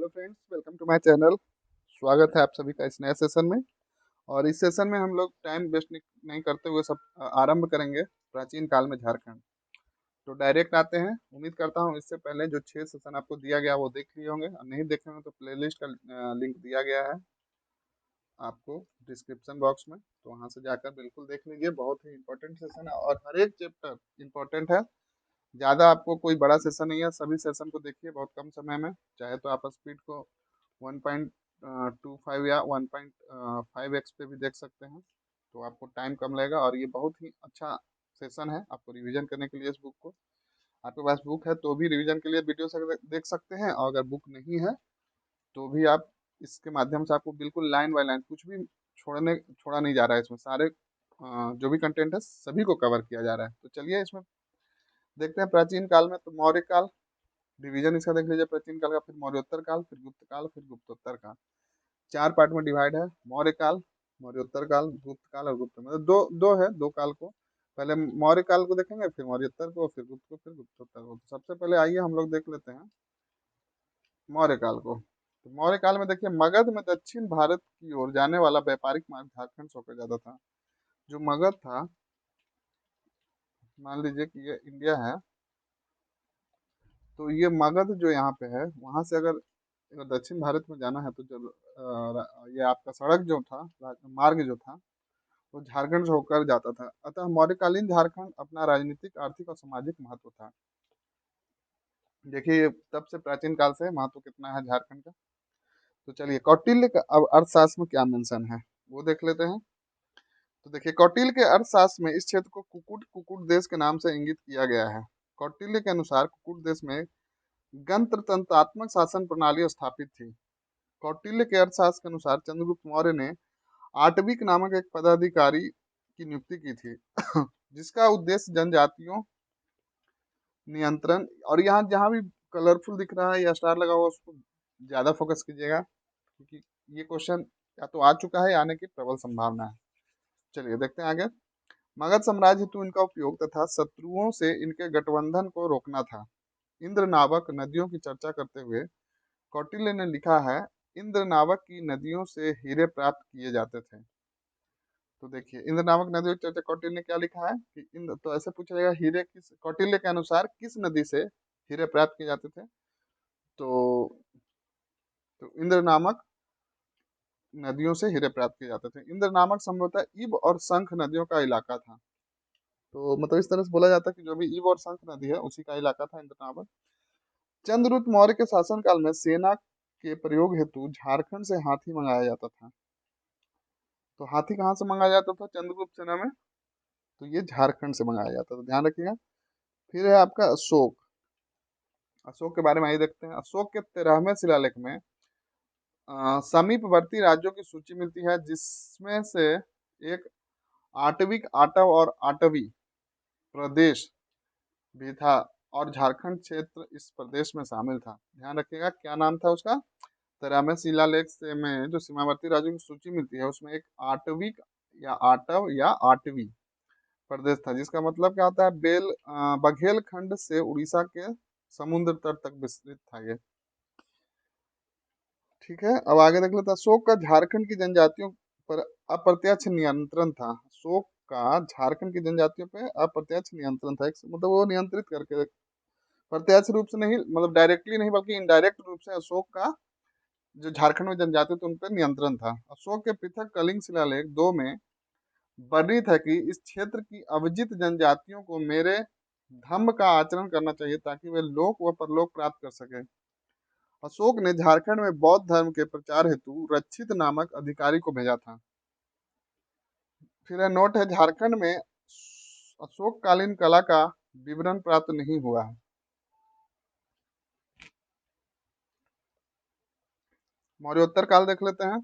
Hello friends, welcome to my channel. स्वागत है आप सभी का इस नए सेशन में। और इस सेशन में हम लोग टाइम वेस्ट नहीं करते हुए सब आरंभ करेंगे प्राचीन काल में झारखंड। तो डायरेक्ट आते हैं। उम्मीद करता हूँ इससे पहले जो 6 सेशन आपको दिया गया वो देख लिए होंगे, और नहीं देखे होंगे तो प्लेलिस्ट का लिंक दिया गया है आपको डिस्क्रिप्शन बॉक्स में, तो वहाँ से जाकर बिल्कुल देख लीजिए। बहुत ही इंपॉर्टेंट सेशन है और हर एक चैप्टर इंपॉर्टेंट है। ज़्यादा आपको कोई बड़ा सेशन नहीं है, सभी सेशन को देखिए बहुत कम समय में। चाहे तो आप स्पीड को 1.25 या 1.5x पे भी देख सकते हैं, तो आपको टाइम कम लगेगा। और ये बहुत ही अच्छा सेशन है आपको रिवीजन करने के लिए। इस बुक को, आपके पास बुक है तो भी रिवीजन के लिए वीडियो से देख सकते हैं, और अगर बुक नहीं है तो भी आप इसके माध्यम से आपको बिल्कुल लाइन बाय लाइन कुछ भी छोड़ा नहीं जा रहा है। इसमें सारे जो भी कंटेंट है सभी को कवर किया जा रहा है। तो चलिए इसमें देखते हैं। प्राचीन काल में तो मौर्य काल, डिवीजन इसका देख लीजिए। प्राचीन काल का, फिर मौर्योत्तर काल, फिर गुप्त काल, फिर गुप्तोत्तर काल। 4 पार्ट में डिवाइड है। मौर्य काल, मौर्योत्तर काल, गुप्त काल और गुप्त, मतलब दो दो है, दो काल को। पहले मौर्य काल को देखेंगे, फिर मौर्योत्तर को, फिर गुप्त को, फिर गुप्तोत्तर को। तो सबसे पहले आइए हम लोग देख लेते हैं मौर्य काल को। तो मौर्य काल में देखिए, मगध में दक्षिण भारत की ओर जाने वाला व्यापारिक मार्ग झारखंड से होकर जाता था। जो मगध था, मान लीजिए कि ये इंडिया है, तो ये मगध जो यहाँ पे है, वहां से अगर दक्षिण भारत में जाना है तो जब ये आपका सड़क जो था, मार्ग जो था, वो झारखंड से होकर जाता था। अतः मौर्यकालीन झारखंड अपना राजनीतिक, आर्थिक और सामाजिक महत्व था। देखिए ये तब से प्राचीन काल से महत्व कितना है झारखंड का। तो चलिए कौटिल्य का अब अर्थशास्त्र में क्या मेंशन है वो देख लेते हैं। तो देखिए, कौटिल्य के अर्थशास्त्र में इस क्षेत्र को कुकुट कुकुट देश के नाम से इंगित किया गया है। कौटिल्य के अनुसार कुकुट देश में गणतंत्रात्मक शासन प्रणाली स्थापित थी। कौटिल्य के अर्थशास्त्र के अनुसार चंद्रगुप्त मौर्य ने आटविक नामक एक पदाधिकारी की नियुक्ति की थी जिसका उद्देश्य जनजातियों नियंत्रण। और यहाँ जहाँ भी कलरफुल दिख रहा है या स्टार लगा हुआ, उसको ज्यादा फोकस कीजिएगा, क्योंकि ये क्वेश्चन या तो आ चुका है या आने की प्रबल संभावना है। चलिए देखते हैं आगे। मगध साम्राज्य हेतु इनका उपयोग तथा शत्रुओं से इनके गठबंधन को रोकना था। इंद्र नावक नदियों की चर्चा करते हुए कौटिल्य ने लिखा है, इंद्र नावक की नदियों से हीरे प्राप्त किए जाते थे। तो देखिए, इंद्र नामक नदी की चर्चा कौटिल्य ने क्या लिखा है कि इंद्र, तो ऐसे पूछा जाएगा हीरे किस, कौटिल्य के अनुसार किस नदी से हीरे प्राप्त किए जाते थे। तो, तो इंद्र नामक नदियों से हीरे प्राप्त किए जाते थे। इंद्र नामक संभवतः इब और शंख नदियों का इलाका था। तो मतलब इस तरह से बोला जाता है कि जो भी इब और शंख नदी है उसी का इलाका था इंद्र नामक। चंद्रगुप्त मौर्य के शासनकाल में सेना के प्रयोग हेतु झारखंड से हाथी मंगाया जाता था। तो हाथी कहाँ से मंगाया जाता था चंद्रगुप्त सेना में? तो ये झारखंड से मंगाया जाता था, ध्यान रखिएगा। फिर है आपका अशोक। अशोक के बारे में आइए देखते हैं। अशोक के 13वें शिलालेख में समीपवर्ती राज्यों की सूची मिलती है, जिसमें से एक आटविक आटव और आटवी प्रदेश भी था, और झारखंड क्षेत्र इस प्रदेश में शामिल था। ध्यान रखिएगा क्या नाम था उसका। 13वें शिलालेख से में जो सीमावर्ती राज्यों की सूची मिलती है, उसमें एक आटविक या आटव या आटवी प्रदेश था, जिसका मतलब क्या होता है, बघेलखंड से उड़ीसा के समुद्र तट तक विस्तृत था ये। ठीक है, अब आगे देख लेते हैं। अशोक का झारखंड की जनजातियों पर अप्रत्यक्ष नियंत्रण था। अशोक का झारखंड की जनजातियों पे अप्रत्यक्ष नियंत्रण था। मतलब वो नियंत्रित करके, प्रत्यक्ष रूप से नहीं, मतलब डायरेक्टली नहीं बल्कि इनडायरेक्ट रूप से अशोक का जो झारखंड में जनजाति थे उन पर नियंत्रण था। अशोक के पृथक कलिंग शिलालेख 2 में वर्णित है कि इस क्षेत्र की अविजित जनजातियों को मेरे धम्म का आचरण करना चाहिए ताकि वे लोक व परलोक प्राप्त कर सके। अशोक ने झारखंड में बौद्ध धर्म के प्रचार हेतु रक्षित नामक अधिकारी को भेजा था। फिर नोट है, झारखंड में अशोककालीन कला का विवरण प्राप्त नहीं हुआ है। मौर्योत्तर काल देख लेते हैं।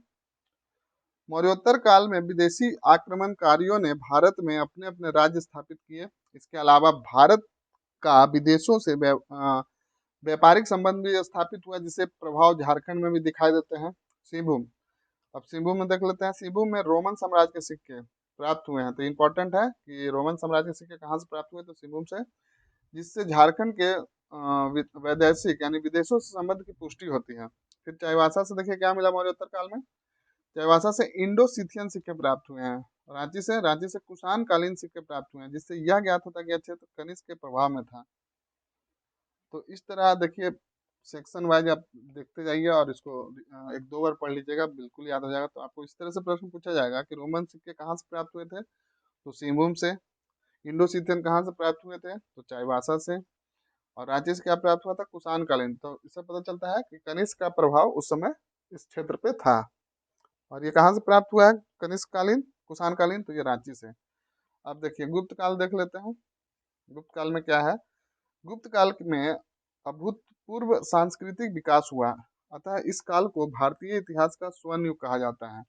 मौर्योत्तर काल में विदेशी आक्रमणकारियों ने भारत में अपने अपने राज्य स्थापित किए। इसके अलावा भारत का विदेशों से व्यापारिक संबंध भी स्थापित हुआ, जिससे प्रभाव झारखंड में भी दिखाई देते हैं। सिंहभूम, अब सिंहभूम में देख लेते हैं। सिंहभूम में रोमन साम्राज्य के सिक्के प्राप्त हुए हैं। तो इंपॉर्टेंट है कि रोमन साम्राज्य के सिक्के कहाँ से प्राप्त हुए, तो सिंहभूम से, जिससे झारखंड के वैदेशिक यानी विदेशों से संबंध की पुष्टि होती है। फिर चाईबासा से देखिए क्या मिला मौर्योत्तर काल में। चाईबासा से इंडो सिथियन सिक्के प्राप्त हुए हैं। रांची से कुषाण कालीन सिक्के प्राप्त हुए हैं, जिससे यह ज्ञात होता है कि यह क्षेत्र कनिष्क के प्रभाव में था। तो इस तरह देखिए सेक्शन वाइज आप देखते जाइए और इसको एक दो बार पढ़ लीजिएगा, बिल्कुल याद हो जाएगा। तो आपको इस तरह से प्रश्न पूछा जाएगा कि रोमन सिक्के कहाँ से प्राप्त हुए थे, तो सिंहभूम से। इंडो सिथियन कहाँ से प्राप्त हुए थे, तो चाईबासा से। और रांची से क्या प्राप्त हुआ था, कुषाण कालीन। तो इससे पता चलता है कि कनिष्क का प्रभाव उस समय इस क्षेत्र पे था। और ये कहाँ से प्राप्त हुआ है कनिष्क कालीन, कुषाण कालीन, तो ये रांची से। अब देखिए गुप्त काल देख लेते हैं। गुप्त काल में क्या है, गुप्त काल में अभूतपूर्व सांस्कृतिक विकास हुआ, अतः इस काल को भारतीय इतिहास का स्वर्ण युग कहा जाता है।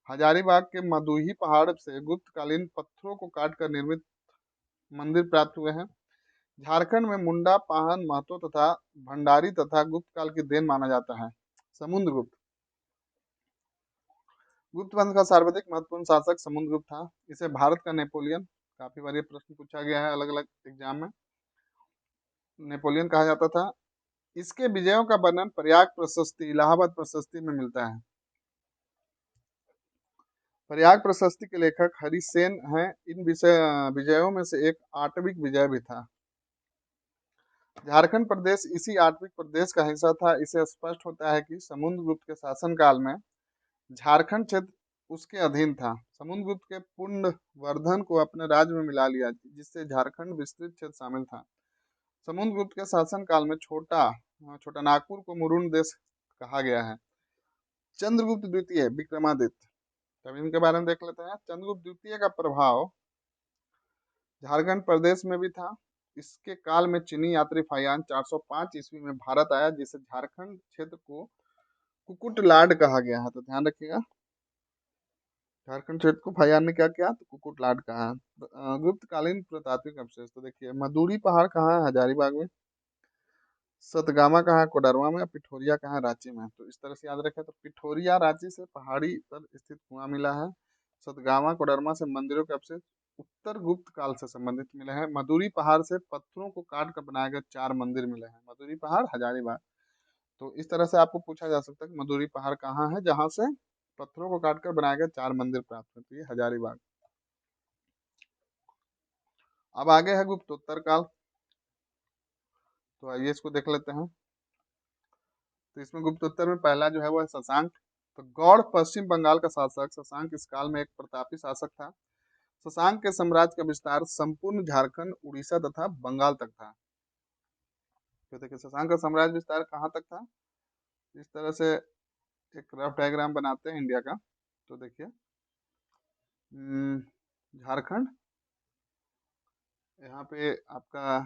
हजारीबाग के मदुही पहाड़ से गुप्तकालीन पत्थरों को काटकर निर्मित मंदिर प्राप्त हुए हैं। झारखंड में मुंडा, पाहन, महतो तथा भंडारी तथा गुप्त काल की देन माना जाता है। समुद्रगुप्त, गुप्त वंश का सर्वाधिक महत्वपूर्ण शासक समुद्रगुप्त था। इसे भारत का नेपोलियन, काफी बार ये प्रश्न पूछा गया है अलग अलग एग्जाम में, नेपोलियन कहा जाता था। इसके विजयों का वर्णन प्रयाग प्रशस्ति, इलाहाबाद प्रशस्ति में मिलता है। प्रयाग प्रशस्ति के लेखक हरिसेन हैं। इन विजयों में से एक आटविक विजय भी था। झारखंड प्रदेश इसी आटविक प्रदेश का हिस्सा था। इसे स्पष्ट होता है कि समुद्रगुप्त के शासनकाल में झारखंड क्षेत्र उसके अधीन था। समुद्रगुप्त के पुंड वर्धन को अपने राज्य में मिला लिया, जिससे झारखंड विस्तृत क्षेत्र शामिल था। समुद्रगुप्त के शासनकाल में छोटा नागपुर को मुरुण देश कहा गया है। चंद्रगुप्त द्वितीय विक्रमादित्य, तब इनके बारे में देख लेते हैं। चंद्रगुप्त द्वितीय का प्रभाव झारखंड प्रदेश में भी था। इसके काल में चीनी यात्री फायान 405 ईस्वी में भारत आया, जिससे झारखंड क्षेत्र को कुकुटलाड कहा गया है। तो ध्यान रखिएगा, झारखंड क्षेत्र को फायान ने क्या किया, तो कुकुटलाड कहा। गुप्तकालीन पुरातात्विक अवशेष, तो देखिए मधुरी पहाड़ कहाँ है, हजारीबाग में। सतगामा कहाँ है, कोडरमा में। पिठोरिया कहाँ है, रांची में। तो इस तरह से याद रखें। तो पिठोरिया रांची से पहाड़ी पर स्थित कुआं मिला है। सतगामा कोडरमा से मंदिरों के अवशेष उत्तर गुप्त काल से संबंधित मिले हैं। मधुरी पहाड़ से पत्थरों को काट कर बनाए गए 4 मंदिर मिले हैं। मधुरी पहाड़, हजारीबाग। तो इस तरह से आपको पूछा जा सकता है कि मधुरी पहाड़ कहाँ है, जहाँ से पत्थरों को काट कर बनाए गए 4 मंदिर प्राप्त हुए। तो ये हजारीबाग। अब आगे है गुप्तोत्तर काल, तो आइए इसको देख लेते हैं। तो इसमें गुप्तोत्तर में पहला जो है वो है शशांक। तो गौड़ पश्चिम बंगाल का शासक शशांक इस काल में एक प्रतापी शासक था। शशांक के साम्राज्य का विस्तार संपूर्ण झारखंड, उड़ीसा तथा बंगाल तक था। तो देखिए शशांक का साम्राज्य विस्तार कहाँ तक था, इस तरह से एक रफ डायग्राम बनाते हैं इंडिया का। तो देखिए झारखंड यहाँ पे आपका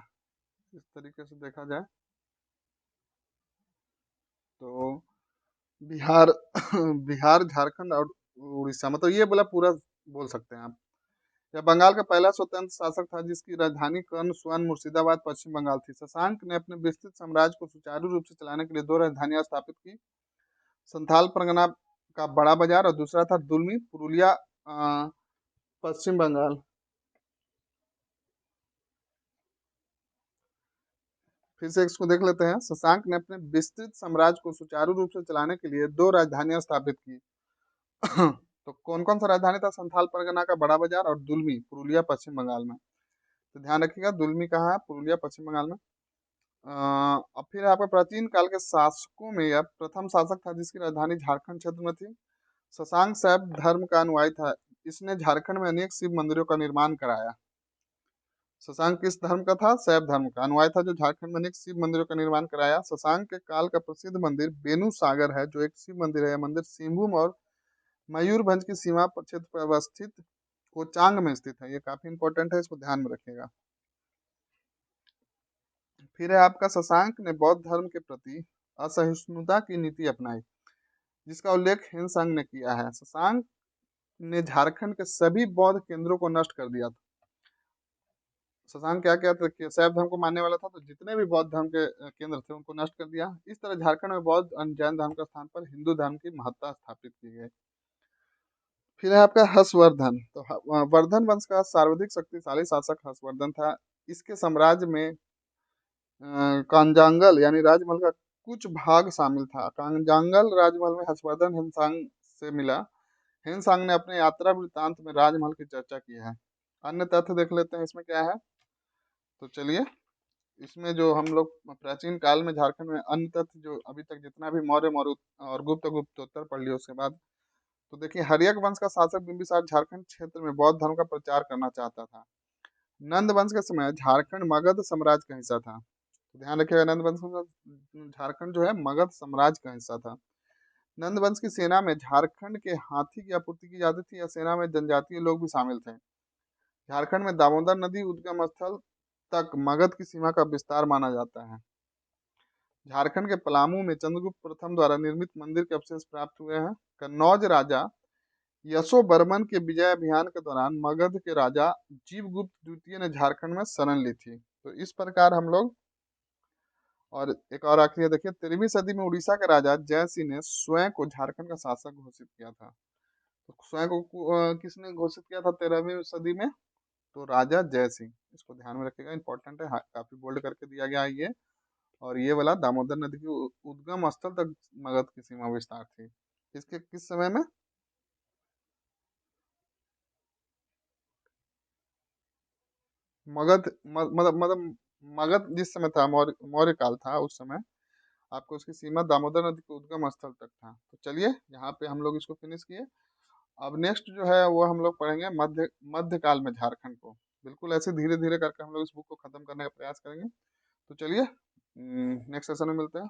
इस तरीके से देखा जाए तो बिहार बिहार, झारखंड और उड़ीसा, मतलब ये बोला पूरा बोल सकते हैं आप। यह बंगाल का पहला स्वतंत्र शासक था, जिसकी राजधानी कर्ण, स्वर्ण, मुर्शिदाबाद पश्चिम बंगाल थी। शशांक ने अपने विस्तृत साम्राज्य को सुचारू रूप से चलाने के लिए 2 राजधानियां स्थापित की। संथाल परगना का बड़ा बाजार और दूसरा था दुलमी, पुरुलिया, पश्चिम बंगाल। फिर से इसको देख लेते हैं। शशांक ने अपने विस्तृत साम्राज्य को सुचारू रूप से चलाने के लिए 2 राजधानियां स्थापित की। तो कौन कौन सा राजधानी था, संथाल परगना का बड़ा बाजार और दुलमी, पुरुलिया पश्चिम बंगाल में। तो ध्यान रखिएगा, दुलमी कहाँ है, पुरुलिया पश्चिम बंगाल में। अब फिर आपका प्राचीन काल के शासकों में यह प्रथम शासक था जिसकी राजधानी झारखंड क्षेत्र में थी। शशांक शैव धर्म का अनुयायी था। इसने झारखंड में अनेक शिव मंदिरों का निर्माण कराया। शशांक किस धर्म का था, शैव धर्म का अनुयायी था, जो झारखंड में अनेक शिव मंदिरों का निर्माण कराया। शशांक के काल का प्रसिद्ध मंदिर बेनू सागर है, जो एक शिव मंदिर है। यह मंदिर सिंहभूम और मयूरभंज की सीमा पर क्षेत्र पर अवस्थित कोचांग में स्थित है। ये काफी इंपॉर्टेंट है, इसको ध्यान में रखिएगा। फिर है आपका शशांक ने बौद्ध धर्म के प्रति असहिष्णुता की नीति अपनाई, जिसका उल्लेख हिनसंग ने किया है। शशांक ने झारखंड के सभी बौद्ध केंद्रों को नष्ट कर दिया था। शशांक क्या क्या था कि शैव धर्म को मानने वाला था, तो जितने भी बौद्ध धर्म के केंद्र थे उनको नष्ट कर दिया। इस तरह झारखंड में बौद्ध और जैन धर्म के स्थान पर हिंदू धर्म की महत्ता स्थापित की गई। फिर है आपका हर्षवर्धन। तो वर्धन वंश का सर्वाधिक शक्तिशाली शासक हर्षवर्धन था। इसके साम्राज्य में कांजांगल यानी राजमहल का कुछ भाग शामिल था। जांगल राजमहल में हर्षवर्धन हिमसांग से मिला। हिमसांग ने अपने यात्रा वृत्तांत में राजमहल की चर्चा की है। अन्य तथ्य देख लेते हैं इसमें क्या है। तो चलिए, इसमें जो हम लोग प्राचीन काल में झारखंड में अन्य तथ्य जो अभी तक जितना भी मौर्य मौर्य और गुप्त गुप्तोत्तर पढ़ लिया उसके बाद, तो देखिए, हर्यक वंश का शासक बिंबिसार झारखंड क्षेत्र में बौद्ध धर्म का प्रचार करना चाहता था। नंद वंश के समय झारखंड मगध साम्राज्य का हिस्सा था। तो ध्यान रखिएगा, नंद वंश में झारखंड जो है मगध साम्राज्य का हिस्सा था। नंद वंश की सेना में झारखंड के हाथी की आपूर्ति की जाती थी। या सेना में जनजातीय लोग भी शामिल थे। झारखंड में दामोदर नदी उद्गम स्थल तक मगध की सीमा का विस्तार माना जाता है। झारखंड के पलामू में चंद्रगुप्त प्रथम द्वारा निर्मित मंदिर के अवशेष प्राप्त हुए हैं। कन्नौज राजा यशोवर्मन के विजय अभियान के दौरान मगध के राजा जीवगुप्त द्वितीय ने झारखंड में शरण ली थी। तो इस प्रकार हम लोग, और एक और आखिरी है, देखिए, 13वीं सदी में उड़ीसा के राजा जयसिंह ने स्वयं को झारखंड का शासक घोषित किया था। तो स्वयं को किसने घोषित किया था 13वीं सदी में? तो राजा जयसिंह। इसको ध्यान में रखिएगा, इंपॉर्टेंट है, काफी बोल्ड करके दिया गया है ये। और ये वाला दामोदर नदी की उद्गम स्थल तक मगध की सीमा विस्तार थी। किसके किस समय में? मगध मतलब मगध जिस समय था, मौर्य मौर्य काल था, उस समय आपको उसकी सीमा दामोदर नदी के उद्गम स्थल तक था। तो चलिए, यहाँ पे हम लोग इसको फिनिश किए। अब नेक्स्ट जो है वो हम लोग पढ़ेंगे मध्यकाल में झारखंड को। बिल्कुल ऐसे धीरे धीरे करके हम लोग इस बुक को खत्म करने का प्रयास करेंगे। तो चलिए, नेक्स्ट सेशन में मिलते हैं।